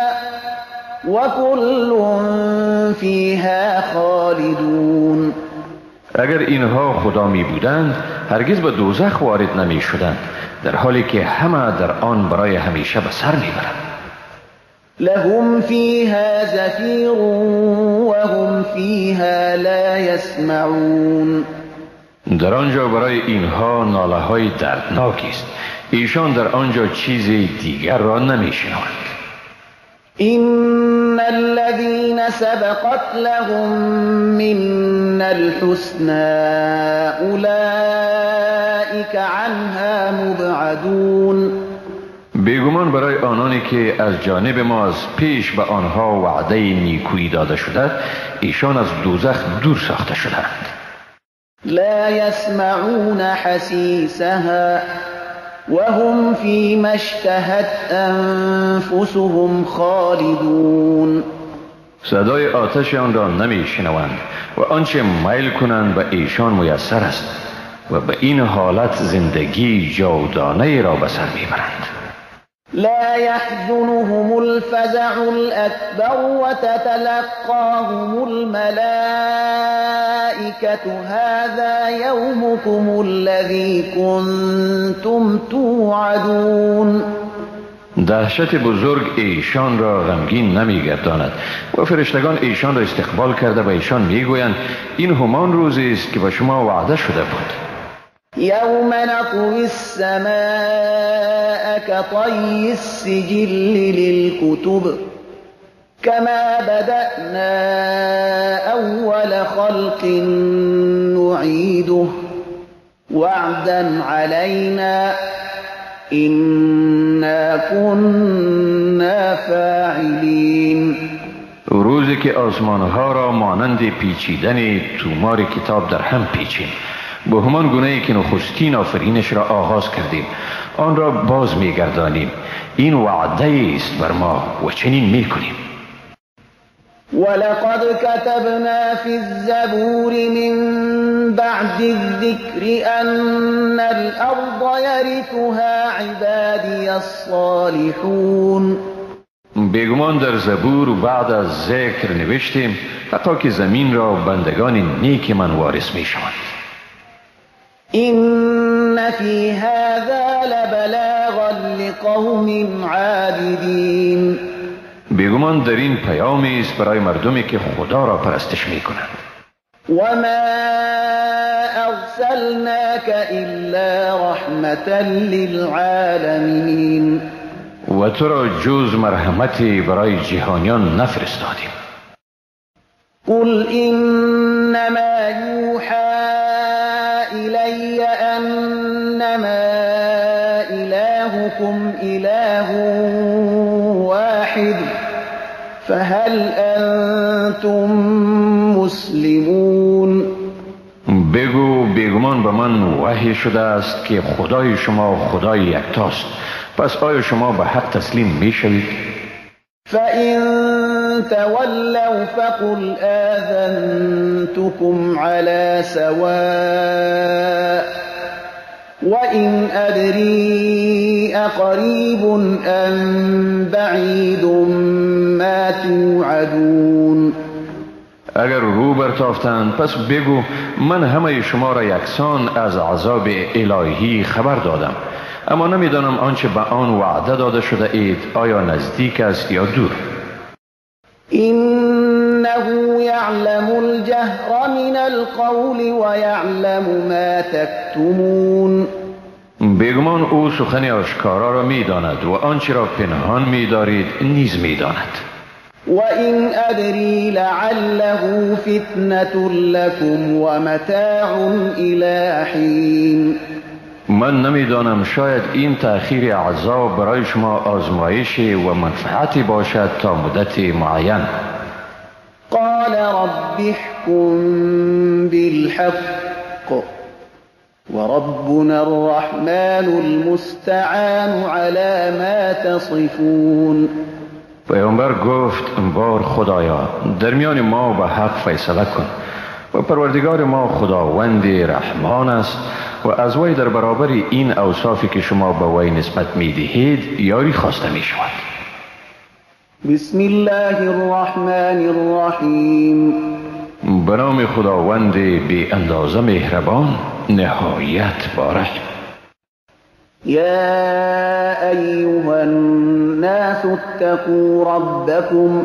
وكل فيها خالدون. اگر اینها خدا می بودند هرگز به دوزخ وارد نمی شدند، در حالی که همه در آن برای همیشه به سر می برند. لهم فيها زفير وهم فيها لا يسمعون. در آنجا برای اینها ناله های دردناکی است، ایشان در آنجا چیز دیگر را نمی شنوند. إن الذين سبقت لهم منا الحسنى أولئك عنها مبعدون. بیگمان برای آنانی که از جانب ما از پیش به آنها وعده نیکویی داده شده، ایشان از دوزخ دور ساخته شدند. لا يسمعون حسيسها وهم فيما اشتهت أنفسهم خالدون. صدای آتش آن را نمی شنوند و آنچه میل کنند به ایشان میسر است و به این حالت زندگی جاودانه را به سر میبرند. لا يحزنهم الفزع الأكبر وتتلقاهم الملائكة هذا يومكم الذي كنتم توعدون. دهشت بزرگ ایشان را غمگین نمیگرداند و فرشتگان ایشان را استقبال کرده به ایشان میگویند این همان روزی است که به شما وعده شده بود. يوم نطوي السماء كطي السجل للكتب كما بدأنا أول خلق نعيده وعدا علينا إنا كنا فاعلين. روزی که آسمانها را مانند پیچیدن تومار کتاب در هم پیچیم، به همان گونه‌ای که نخستین آفرینش را آغاز کردیم آن را باز می‌گردانیم. این وعده است بر ما و چنین می‌کنیم. ولقد كتبنا في الزبور من بعد الذكر أن الأرض يرثها عبادي الصالحون. بیگمان در زبور بعد از ذکر نوشتیم حتی که زمین را بندگان نیک من وارث می‌شوند. إن في هذا لبلاغا لقوم عابدين. بیگمان در این پیامی است برای مردمی که خدا را پرستش می‌کنند. وما أرسلناك إلا رحمة للعالمين. و تو را جز مرحمتی برای جهانیان نفرستادیم. قل إنما يوحى إلي أنما إلهكم إله واحد فهل أنتم مسلمون. بگو بیگمان به من وحی شده است که خدای شما خدای یکتاست، پس آیا شما به حق تسلیم می شوید؟ فإن تولوا فقل آذنتكم على سواء وإن أدري أقريب أم بعيد ما توعدون. اگر رو برتافتند پس بگو من همه شما را یکسان از عذاب الهی خبر دادم، اما نمیدانم آنچه به آن وعده داده شده اید آیا نزدیک است یا دور. إنه يعلم الجهر من القول ويعلم ما تكتمون. بیگمان او سخن آشکارا را میداند و آنچه را پنهان می‌دارید نیز میداند. وإن أدري لعله فتنة لكم ومتاع إلى حين. من نمیدانم شاید این تأخیر عذاب برای شما آزمایش و منفعتی باشد تا مدت معین. قال رب احكم بالحق وربنا الرحمن المستعان على ما تصفون. پیامبر گفت بار خدایا در میان ما به حق فیصله کن و پروردگار ما خداوند رحمان است و از وی در برابر این اوصافی که شما به وی نسبت می دهید یاری خواسته می شود. بسم الله الرحمن الرحیم. به نام خداوند بی اندازه مهربان نهایت باره. يا أيها الناس اتقوا ربكم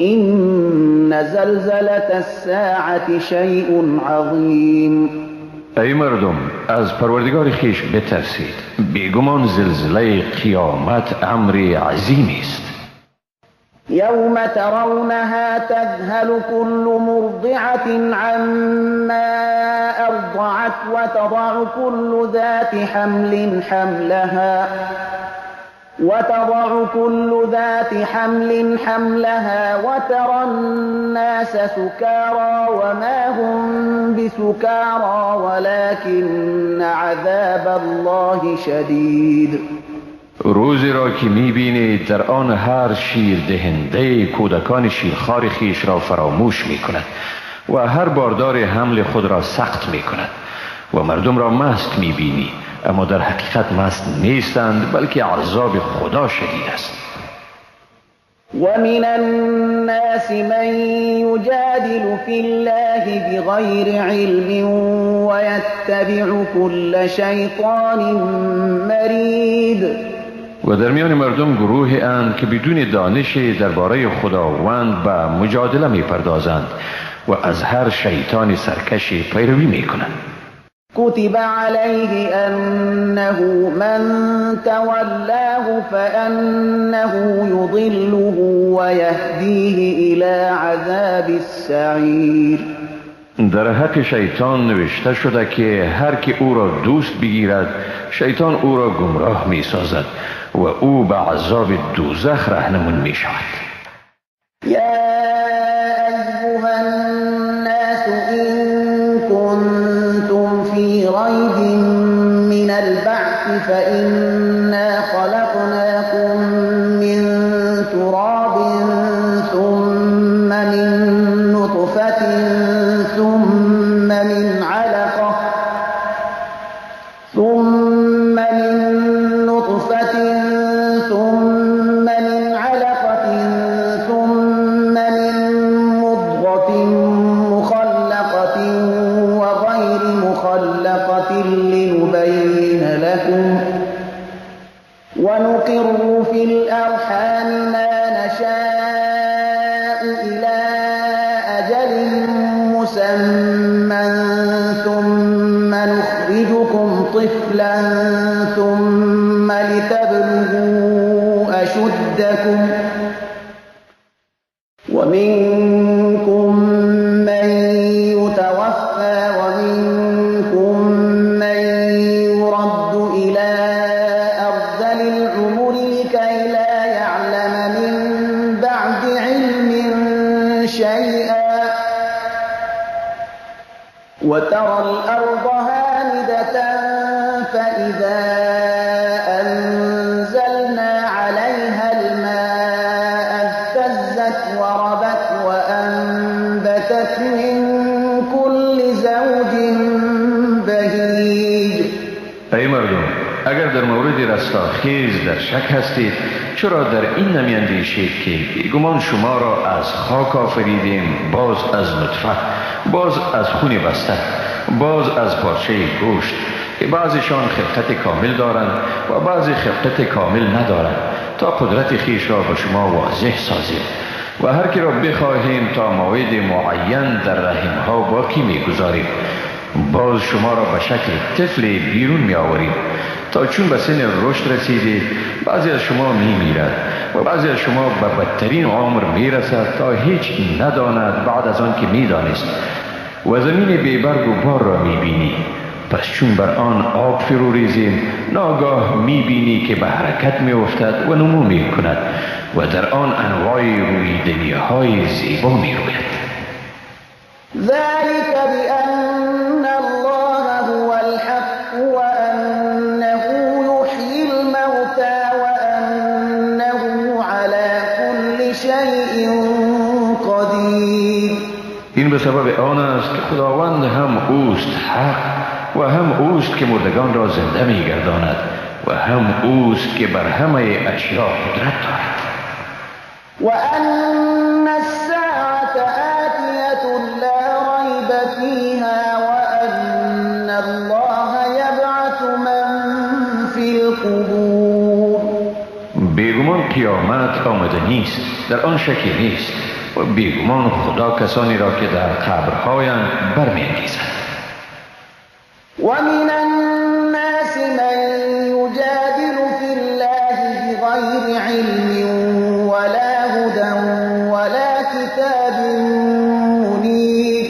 إن زلزلة الساعة شيء عظيم. ای مردم، از پروردگار خیش بترسید. بیگمان زلزله قیامت امر عظیمی است. يوم ترونها تذهل كل مرضعة عما أرضعت وتضع كل ذات حمل حملها وترى الناس سكارى وما هم بسكارى ولكن عذاب الله شدید. روزی را که می‌بینید در آن هر شیر دهنده کودکان شیرخوار خیش را فراموش می‌کند و هر باردار حمل خود را سخت می‌کند و مردم را مست می‌بینی، اما در حقیقت مست نیستند، بلکه عذاب خدا شدید است. ومن الناس من يجادل في الله بغير علم ويتبع كل شيطان مريد. و در میان مردم گروهی اند که بدون دانش درباره خداوند به مجادله می‌پردازند و از هر شیطان سرکشی پیروی می‌کنند. كتب عليه أنه من تولاه فأنه يضله ويهديه إلى عذاب السعير. در حق شیطان نوشته شده که هر که او را دوست بگیرد شیطان او را گمراه می سازد و او به عذاب دوزخ راهنمون می شود. یا ایها الناس إن كنتم في ريب من البعث فإنا خلقناكم من تراب ثم من نطفة ثم من علقة ثم من مضغة مخلقة وغير مخلقة لنبين لكم ونقر في الأرحام ما نشاء إلى أجل مسمى ثم نخرجكم طفلا ثم لتبلغوا أشدكم ومنكم من يتوفى ومنكم من يرد إلى أرذل العمر لكي لا يعلم من بعد علم شيئا وترى الأرض هامدة فإذا أنزلنا عليها الماء اهتزت وربت وأنبتت من كل زوج بهيج. ای مردم، اگر در مورد رستاخیز در شک هستید، چرا در این نمی‌اندیشید که بیگمان شما را از خاک آفریدیم، باز از نطفه، باز از خون بسته، باز از پارچه گوشت، که بعضیشان خلقت کامل دارند و بعضی خلقت کامل ندارند، تا قدرت خیش را به شما واضح سازیم و هر کی را بخواهیم تا موعد معین در رحمها باقی می‌گذاریم. باز شما را به شکل طفل بیرون می آوریم تا چون به سن رشد رسیدید بعضی از شما می میرد و بعضی از شما به بدترین عمر می رسد تا هیچ نداند بعد از آن که می دانست و زمین بیبرگ و بار را می بینی. پس چون بر آن آب فرو ریزیم ناگاه می بینی که به حرکت می افتد و نمو می کند و در آن انواع رویدنی های زیبا می روید. ذلك بأن الله هو الحق وأنه يحيي الموتى وأنه على كل شيء قدير. این به سبب آن است که خداوند هم اوست حق و هم اوست که مردگان را زنده می گرداند و هم اوست که بر همه اشیا قدرت دارد. وأن الساعة آتية لا ريب فيها وأن قیامت آمده نیست، در آن شکی نیست و بیگمان خدا کسانی را که در قبرهایند برمی‌انگیزد. ومن الناس من يجادل في الله بغير علم ولا هدى ولا کتاب منیر.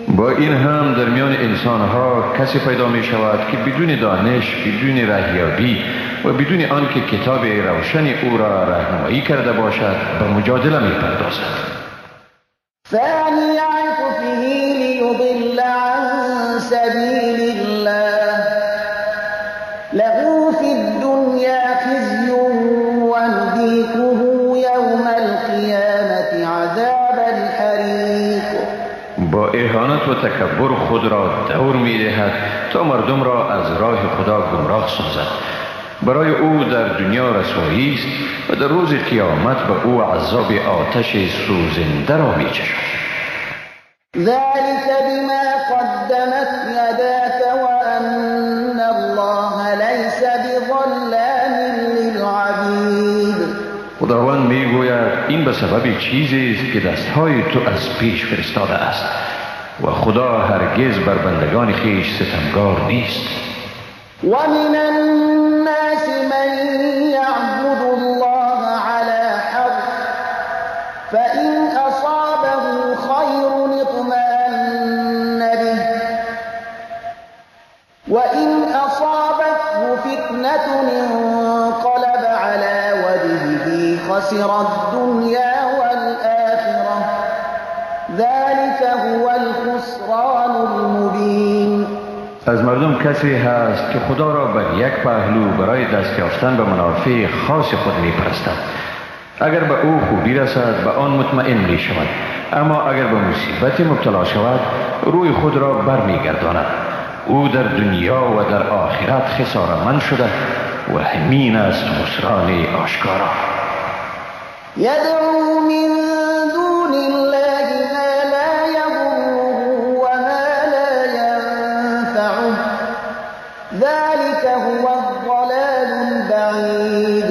با این هم در میان انسانها کسی پیدا می شود که بدون دانش، بدون رهیابی و بدون آنکه کتاب روشن او را راهنمایی کرده باشد به مجادله می پردازد. ثاني عطفه ليضل عن سبيل الله له في الدنيا خزي ونذيقه يوم القيامة عذاب الحريق. با اهانت و تکبر خود را دور می دهد تا مردم را از راه خدا گمراه سازد. برای او در دنیا رسوایی است و در روز قیامت به او عذاب آتش سوزنده را می چشد. ذلك بما قدمت يداك وأن الله ليس بظلام للعبید. خداوند می گوید این به سبب چیزی است که دستهای تو از پیش فرستاده است و خدا هرگز بر بندگان خویش ستمگار نیست. ومن الناس من يعبد الله على حرف فإن أصابه خير اطمأن به وإن أصابته فتنة انقلب على وجهه خسر الدنيا والآخرة ذلك هو الخسران المبين. از مردم کسی هست که خدا را بر یک پهلو برای دست یافتن به منافع خاص خود می پرستد. اگر به او خوبی رسد به آن مطمئن می شود، اما اگر به مصیبت مبتلا شود روی خود را بر می گرداند. او در دنیا و در آخرت خساره‌مند شده و همین است خسران آشکارا. يدعو من دون الله ما لا يضره وما لا ينفعه ذلك هو الضلال البعید.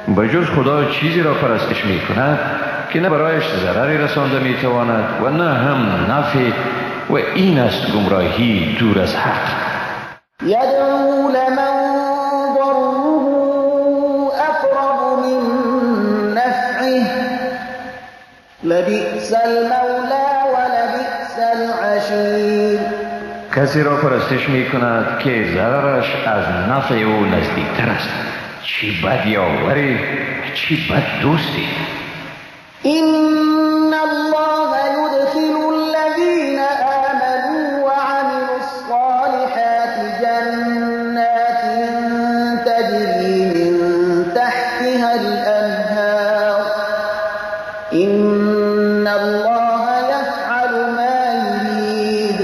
به جز خدا چیزی را پرستش می کند که نه برایش ضرری رسانده می تواند و نه هم نفع و این است گمراهی دور از حق. يدعو لمن ضره أقرب من نفعه لبئس المولى ولبئس العشیر. کسی را پرستش می کند که ضررش از نفع او نزدیکتر است. چی بد یاوری، چی بد دوستی. إن الله يدخل الذين آمنوا وعملوا الصالحات جنات تجري من تحتها الأنهار إن الله يفعل ما يريد.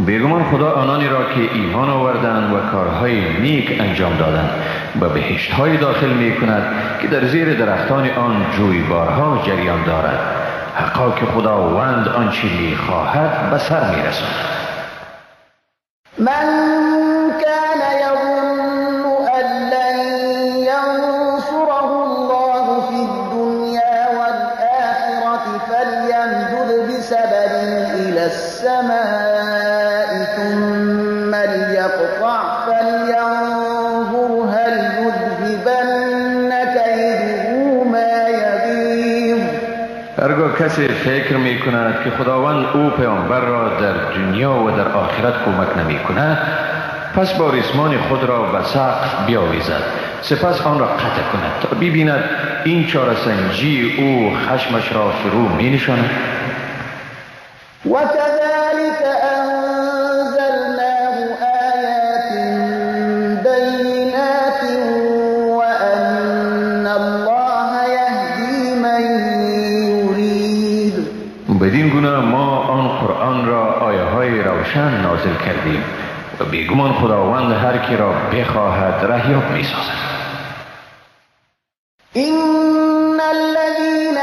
بیگمان خدا آنانی را که ایمان آوردند و کارهای نیک انجام دادند به بهشت‌های داخل می کند که در زیر درختان آن جویبارها جریان دارد. حقا که خداوند آنچه می خواهد به سر می رساند. من كان يظن أن لن ينصره الله في الدنيا والآخرة فليمدد بسبب إلى السماء ثم ليقطع فلينظر هل يذهبن كيده ما يغيظ. هرگاه کسی فکر می کند که خداوند او پیامبر را در دنیا و در آخرت کمک نمی کند، پس با ریسمان خود را به سقف بیاویزد، سپس آن را قطع کند تا ببیند این چاره سنجی او خشمش را فرو می نشاند. وكذلك أنزلناه آيات بينات وأن الله يهدي من يريد. بدین گونه ما آن قرآن را آیه های روشن نازل کردیم و بیگمان خداوند هر کی را بخواهد رهیاب می سازد. إن الذين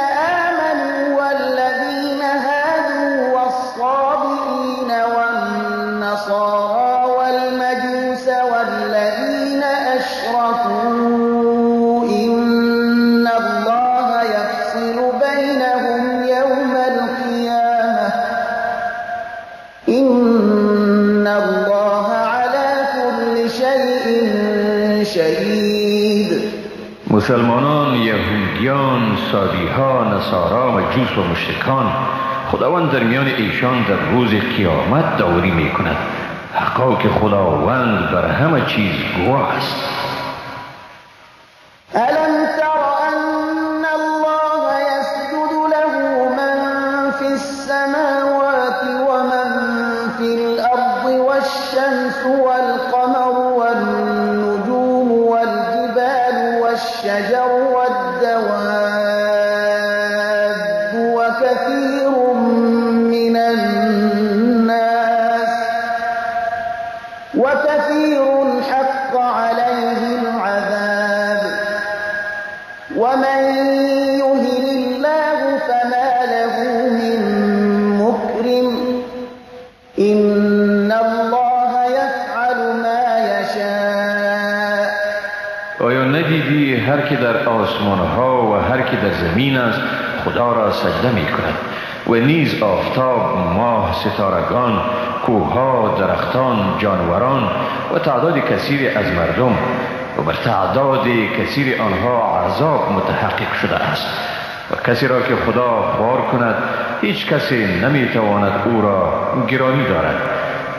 آمنوا والذين هادوا والصابئين والنصارى والمجوس والذين أشركوا إن مسلمانان، یهودیان، سادیها، نصارا، مجوس و مشرکان، خداوند در میان ایشان در روز قیامت داوری می کند. حقا که خداوند بر همه چیز گواه است. ألم تر أن الله يسجد له من في السماوات ومن في الأرض والشمس والقمر والنجوم والجبال والشجر والدواب وكثير من الناس وكثير حق عليه العذاب ومن يهن الله فما له من مكرم إن الله يفعل ما يشاء. آیا ندیدی هر که در آسمان ها و هر که در زمین است خدا را سجده می کند و نیز آفتاب، ماه، ستارگان، کوهها، درختان، جانوران و تعداد کثیر از مردم و بر تعداد کثیر آنها عذاب متحقق شده است و کسی را که خدا خوار کند هیچ کسی نمیتواند او را گرامی دارد.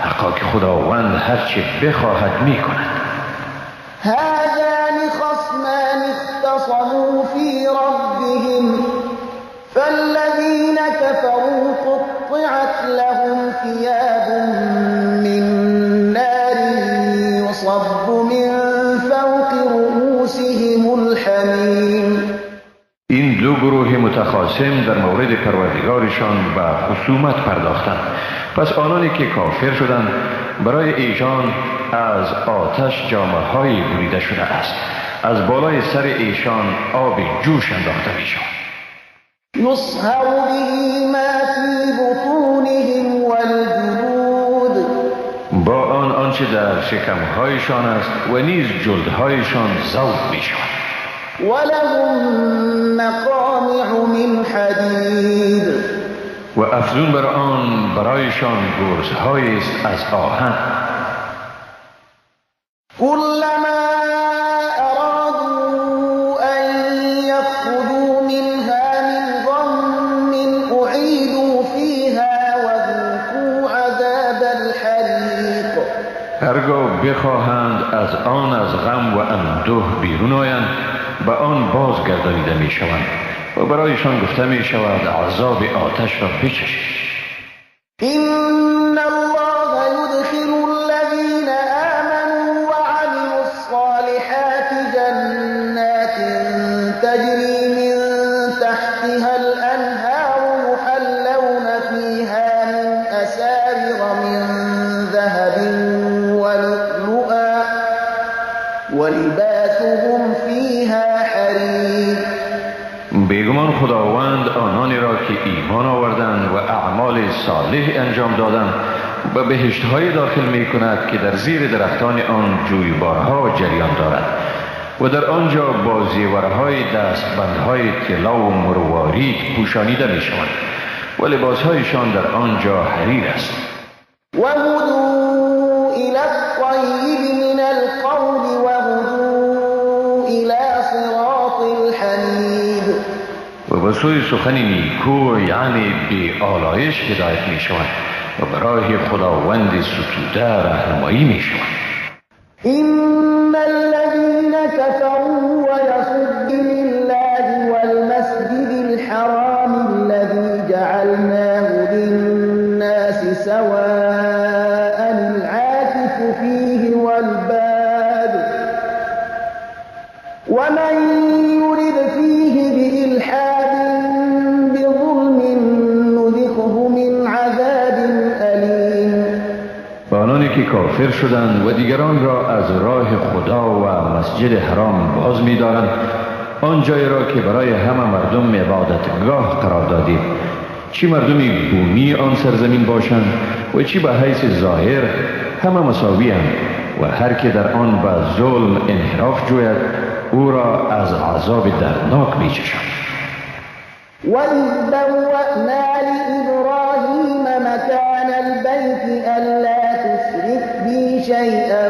حقا که خداوند هرچه بخواهد می کند. هذان خصمان اختصموا في ربهم فالذين كفروا قطعت لهم ثياب من نار يصب من فوق رؤوسهم الحميم. این دو گروه متخاصم در مورد پروردگارشان به خصومت پرداختند. پس آنانی که کافر شدند برای ایشان از آتش جامه های بریده شده است. از بالای سر ایشان آب جوش انداخته می شود. يصهر به ما في بطونهم والجلود. با آنچه در شکمهایشان است و نیز جلدهایشان ذوب می شود. ولهم مقامع من حدید. و افزون بر آن برایشان گرزهایی است از آهن. كلما أرادوا أن يخرجوا منها من غم أعيدوا فيها وذوقوا عذاب الحريق. هرگاه بخواهند از آن از غم و اندوه بیرون آیند به آن بازگردانیده می شوند و برایشان گفته می شود عذاب آتش را بچشید. إن الله يدخل الذين آمنوا وعملوا الصالحات جنات تجري من تحتها الأنهار يحلون فيها من أساور من ذهب ولؤلؤا ولباسهم فيها حرير. بیگمان خداوند آنانی را که ایمان آوردند و اعمال صالح انجام دادند به بهشت‌های داخل می کند که در زیر درختان آن جویبارها جریان دارد و در آنجا با زیورهای دستبندهای طلا و مروارید پوشانیده می شوند و لباسهایشان در آنجا حریر است. وهدوا إلى الطيب من القول وهدوا إلى صراط الحميد. و به سوی سخن نیکو یعنی بی آلایش هدایت می شوند و برای خداوند ستوده راهنمایی می شوند. إن الذين كفروا ويصدون الله والمسجد الحرام الذي جعلناه للناس سواء العاكف فيه والباد ومن يرد فيه بإلحاد بظلم نذقه من عذاب أليم. و آنانی که کافر شدند و دیگران را از راه خدا و مسجد حرام باز می دارند آن جای را که برای همه مردم عبادتگاه قرار دادید، چی مردمی بومی آن سرزمین باشند و چی به حیث ظاهر همه مساوی اند و هر که در آن به ظلم انحراف جوید او را از عذاب دردناک می چشند. وَإِذْ بَوَّأْنَا لِإِبْرَاهِيمَ مَكَانَ الْبَيْتِ أَلَّا تُشْرِكْ بِي شَيْئًا